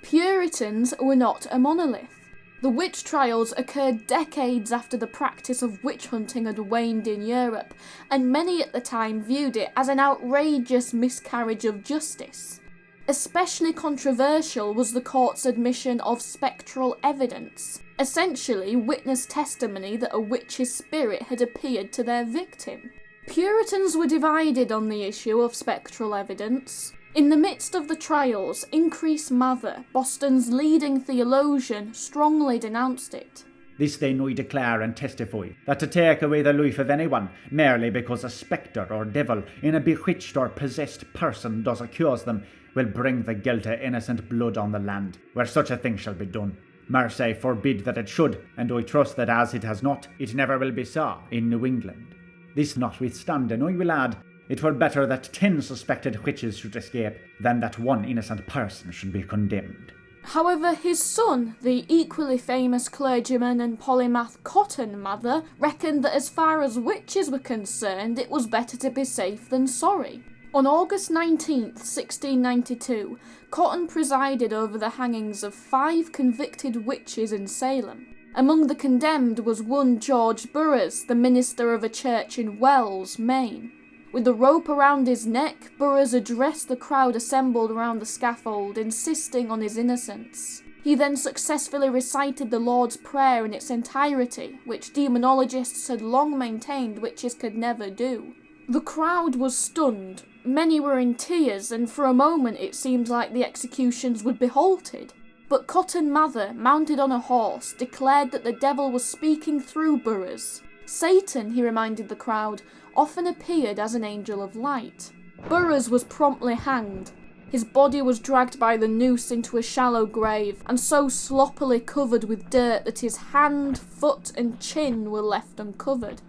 Puritans were not a monolith. The witch trials occurred decades after the practice of witch hunting had waned in Europe, and many at the time viewed it as an outrageous miscarriage of justice. Especially controversial was the court's admission of spectral evidence, essentially witness testimony that a witch's spirit had appeared to their victim. Puritans were divided on the issue of spectral evidence. In the midst of the trials, Increase Mather, Boston's leading theologian, strongly denounced it. This then we declare and testify, that to take away the life of anyone, merely because a spectre or devil in a bewitched or possessed person does accuse them, will bring the guilt of innocent blood on the land, where such a thing shall be done. Mercy forbid that it should, and I trust that as it has not, it never will be so in New England. This notwithstanding, I will add, it were better that 10 suspected witches should escape, than that one innocent person should be condemned. However, his son, the equally famous clergyman and polymath Cotton Mather, reckoned that as far as witches were concerned, it was better to be safe than sorry. On August 19th, 1692, Cotton presided over the hangings of 5 convicted witches in Salem. Among the condemned was one George Burroughs, the minister of a church in Wells, Maine. With the rope around his neck, Burroughs addressed the crowd assembled around the scaffold, insisting on his innocence. He then successfully recited the Lord's Prayer in its entirety, which demonologists had long maintained witches could never do. The crowd was stunned, many were in tears, and for a moment it seemed like the executions would be halted. But Cotton Mather, mounted on a horse, declared that the devil was speaking through Burroughs. Satan, he reminded the crowd, often appeared as an angel of light. Burroughs was promptly hanged. His body was dragged by the noose into a shallow grave, and so sloppily covered with dirt that his hand, foot, and chin were left uncovered.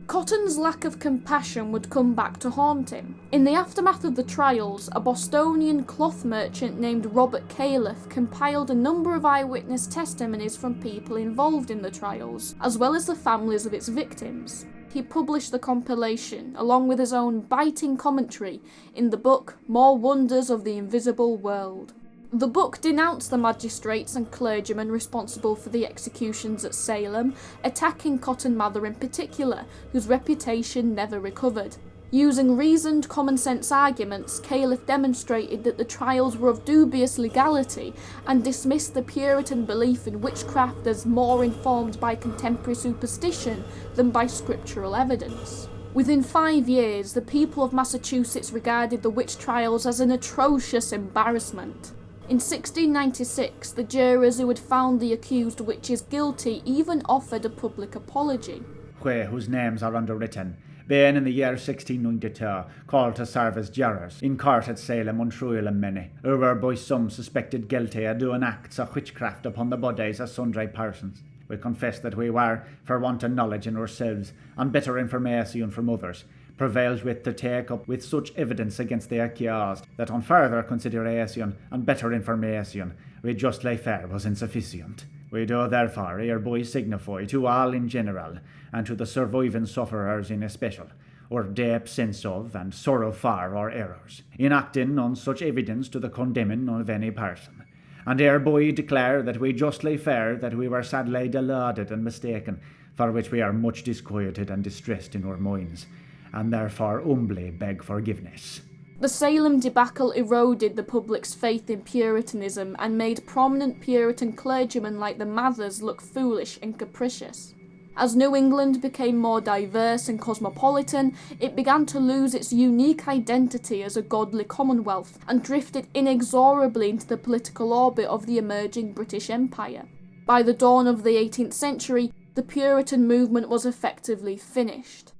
Cotton's lack of compassion would come back to haunt him. In the aftermath of the trials, a Bostonian cloth merchant named Robert Califf compiled a number of eyewitness testimonies from people involved in the trials, as well as the families of its victims. He published the compilation, along with his own biting commentary, in the book More Wonders of the Invisible World. The book denounced the magistrates and clergymen responsible for the executions at Salem, attacking Cotton Mather in particular, whose reputation never recovered. Using reasoned common-sense arguments, Califf demonstrated that the trials were of dubious legality and dismissed the Puritan belief in witchcraft as more informed by contemporary superstition than by scriptural evidence. Within 5 years, the people of Massachusetts regarded the witch trials as an atrocious embarrassment. In 1696, the jurors who had found the accused witches guilty even offered a public apology. Whose names are underwritten, being in the year 1692 called to serve as jurors in court at Salem on trial and many, who were by some suspected guilty of doing acts of witchcraft upon the bodies of sundry persons. We confess that we were, for want of knowledge in ourselves, and better information from others, prevailed with to take up with such evidence against the accused, that on further consideration and better information, we justly fear was insufficient. We do therefore hereby signify to all in general, and to the surviving sufferers in especial, our deep sense of and sorrow for our errors, in acting on such evidence to the condemning of any person, and hereby declare that we justly fear that we were sadly deluded and mistaken, for which we are much disquieted and distressed in our minds, and therefore humbly beg forgiveness. The Salem debacle eroded the public's faith in Puritanism and made prominent Puritan clergymen like the Mathers look foolish and capricious. As New England became more diverse and cosmopolitan, it began to lose its unique identity as a godly commonwealth and drifted inexorably into the political orbit of the emerging British Empire. By the dawn of the 18th century, the Puritan movement was effectively finished.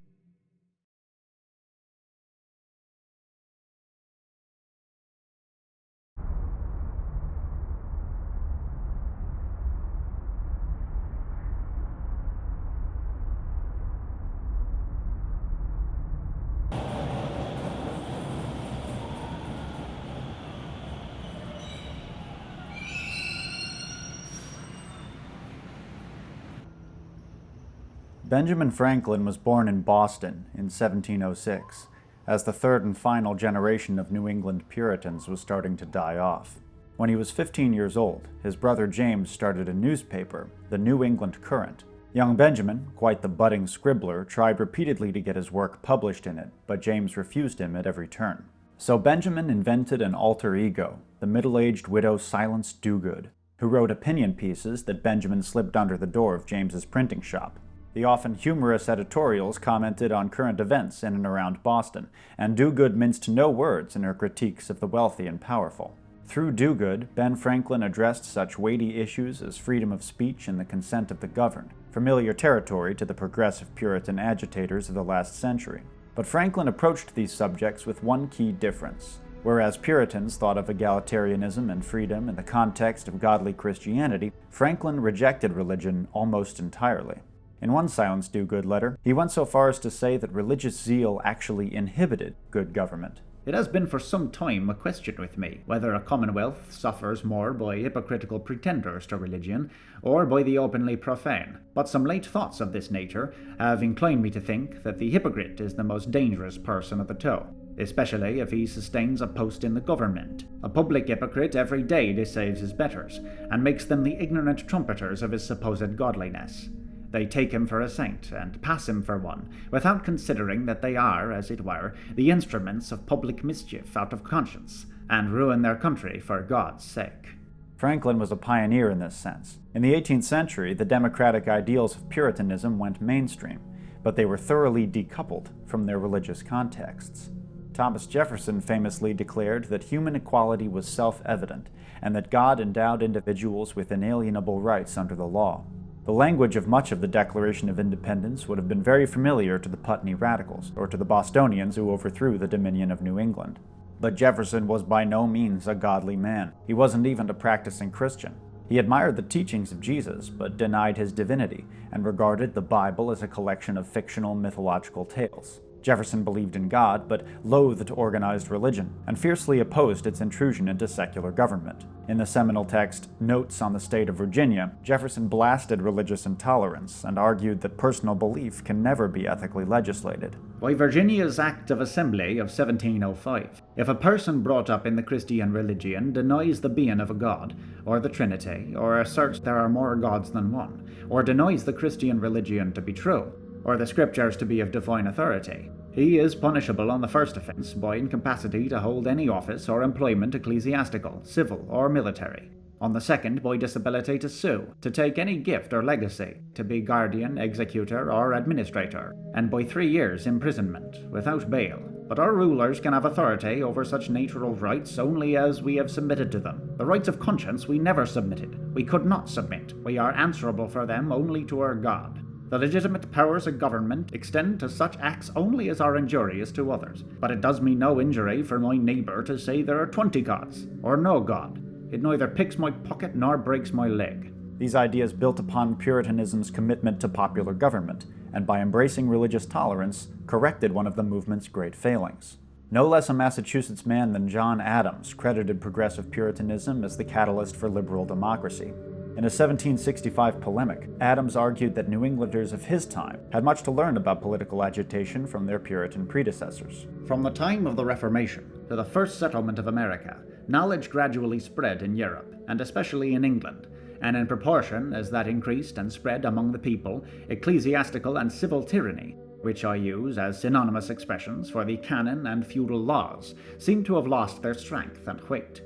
Benjamin Franklin was born in Boston in 1706, as the third and final generation of New England Puritans was starting to die off. When he was 15 years old, his brother James started a newspaper, the New England Courant. Young Benjamin, quite the budding scribbler, tried repeatedly to get his work published in it, but James refused him at every turn. So Benjamin invented an alter ego, the middle-aged widow Silence Dogood, who wrote opinion pieces that Benjamin slipped under the door of James's printing shop. The often humorous editorials commented on current events in and around Boston, and Dogood minced no words in her critiques of the wealthy and powerful. Through Dogood, Ben Franklin addressed such weighty issues as freedom of speech and the consent of the governed, familiar territory to the progressive Puritan agitators of the last century. But Franklin approached these subjects with one key difference. Whereas Puritans thought of egalitarianism and freedom in the context of godly Christianity, Franklin rejected religion almost entirely. In one Silence Dogood letter, he went so far as to say that religious zeal actually inhibited good government. It has been for some time a question with me whether a commonwealth suffers more by hypocritical pretenders to religion or by the openly profane, but some late thoughts of this nature have inclined me to think that the hypocrite is the most dangerous person of the two, especially if he sustains a post in the government. A public hypocrite every day deceives his betters and makes them the ignorant trumpeters of his supposed godliness. They take him for a saint, and pass him for one, without considering that they are, as it were, the instruments of public mischief out of conscience, and ruin their country for God's sake. Franklin was a pioneer in this sense. In the 18th century, the democratic ideals of Puritanism went mainstream, but they were thoroughly decoupled from their religious contexts. Thomas Jefferson famously declared that human equality was self-evident, and that God endowed individuals with inalienable rights under the law. The language of much of the Declaration of Independence would have been very familiar to the Putney Radicals, or to the Bostonians who overthrew the Dominion of New England. But Jefferson was by no means a godly man. He wasn't even a practicing Christian. He admired the teachings of Jesus, but denied his divinity, and regarded the Bible as a collection of fictional mythological tales. Jefferson believed in God, but loathed organized religion, and fiercely opposed its intrusion into secular government. In the seminal text, Notes on the State of Virginia, Jefferson blasted religious intolerance and argued that personal belief can never be ethically legislated. By Virginia's Act of Assembly of 1705, if a person brought up in the Christian religion denies the being of a god, or the Trinity, or asserts there are more gods than one, or denies the Christian religion to be true, or the scriptures to be of divine authority, he is punishable on the first offence by incapacity to hold any office or employment ecclesiastical, civil, or military. On the second, by disability to sue, to take any gift or legacy, to be guardian, executor, or administrator, and by 3 years imprisonment, without bail. But our rulers can have authority over such natural rights only as we have submitted to them. The rights of conscience we never submitted. We could not submit. We are answerable for them only to our God. The legitimate powers of government extend to such acts only as are injurious to others, but it does me no injury for my neighbour to say there are 20 gods, or no God. It neither picks my pocket nor breaks my leg. These ideas built upon Puritanism's commitment to popular government, and by embracing religious tolerance, corrected one of the movement's great failings. No less a Massachusetts man than John Adams credited progressive Puritanism as the catalyst for liberal democracy. In a 1765 polemic, Adams argued that New Englanders of his time had much to learn about political agitation from their Puritan predecessors. From the time of the Reformation to the first settlement of America, knowledge gradually spread in Europe, and especially in England, and in proportion as that increased and spread among the people, ecclesiastical and civil tyranny, which I use as synonymous expressions for the canon and feudal laws, seem to have lost their strength and weight.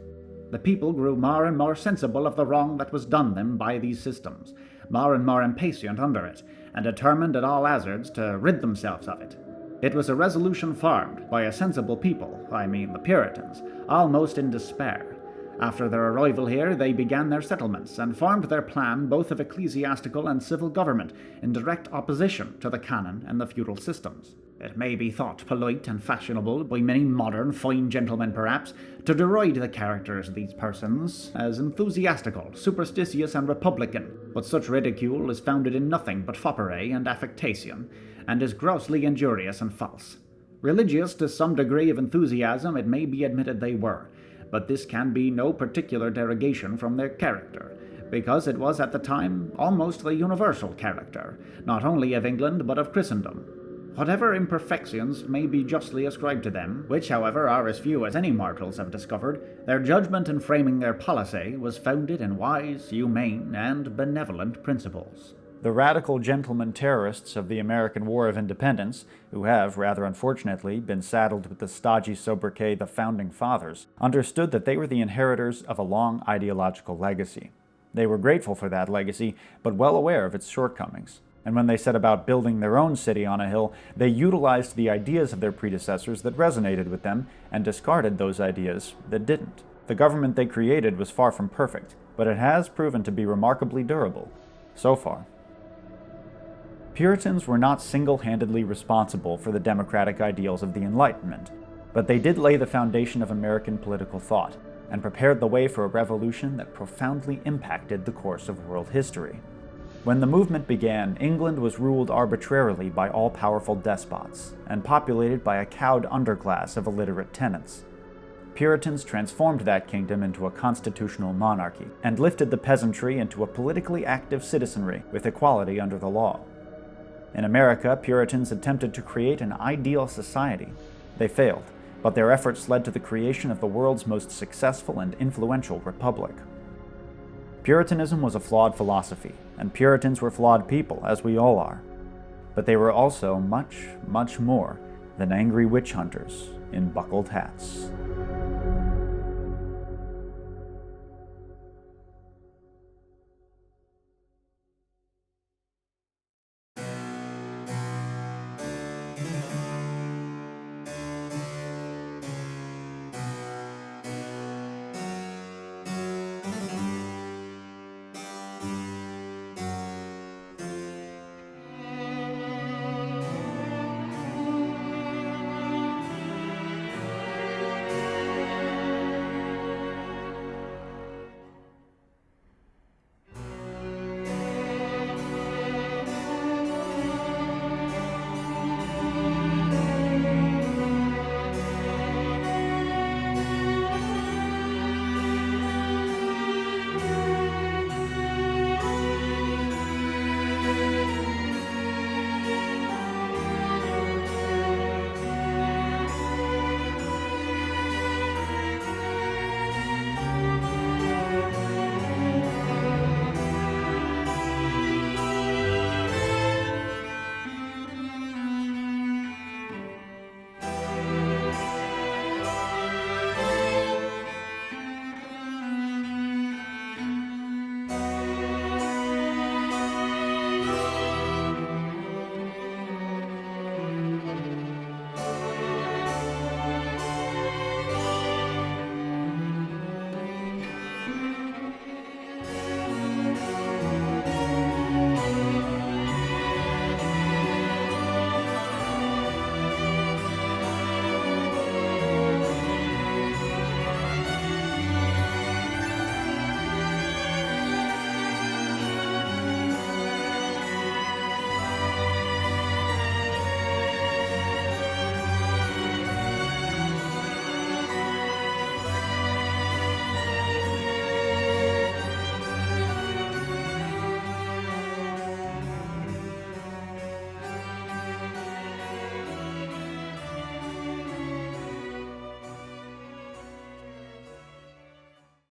The people grew more and more sensible of the wrong that was done them by these systems, more and more impatient under it, and determined at all hazards to rid themselves of it. It was a resolution formed by a sensible people, I mean the Puritans, almost in despair. After their arrival here, they began their settlements, and formed their plan both of ecclesiastical and civil government in direct opposition to the canon and the feudal systems. It may be thought polite and fashionable by many modern fine gentlemen, perhaps, to deride the characters of these persons as enthusiastical, superstitious, and republican, but such ridicule is founded in nothing but foppery and affectation, and is grossly injurious and false. Religious to some degree of enthusiasm it may be admitted they were, but this can be no particular derogation from their character, because it was at the time almost the universal character, not only of England but of Christendom. Whatever imperfections may be justly ascribed to them, which however are as few as any mortals have discovered, their judgment in framing their policy was founded in wise, humane, and benevolent principles. The radical gentleman terrorists of the American War of Independence, who have, rather unfortunately, been saddled with the stodgy sobriquet the Founding Fathers, understood that they were the inheritors of a long ideological legacy. They were grateful for that legacy, but well aware of its shortcomings. And when they set about building their own city on a hill, they utilized the ideas of their predecessors that resonated with them and discarded those ideas that didn't. The government they created was far from perfect, but it has proven to be remarkably durable, so far. Puritans were not single-handedly responsible for the democratic ideals of the Enlightenment, but they did lay the foundation of American political thought and prepared the way for a revolution that profoundly impacted the course of world history. When the movement began, England was ruled arbitrarily by all-powerful despots and populated by a cowed underclass of illiterate tenants. Puritans transformed that kingdom into a constitutional monarchy and lifted the peasantry into a politically active citizenry with equality under the law. In America, Puritans attempted to create an ideal society. They failed, but their efforts led to the creation of the world's most successful and influential republic. Puritanism was a flawed philosophy, and Puritans were flawed people, as we all are. But they were also much, much more than angry witch hunters in buckled hats.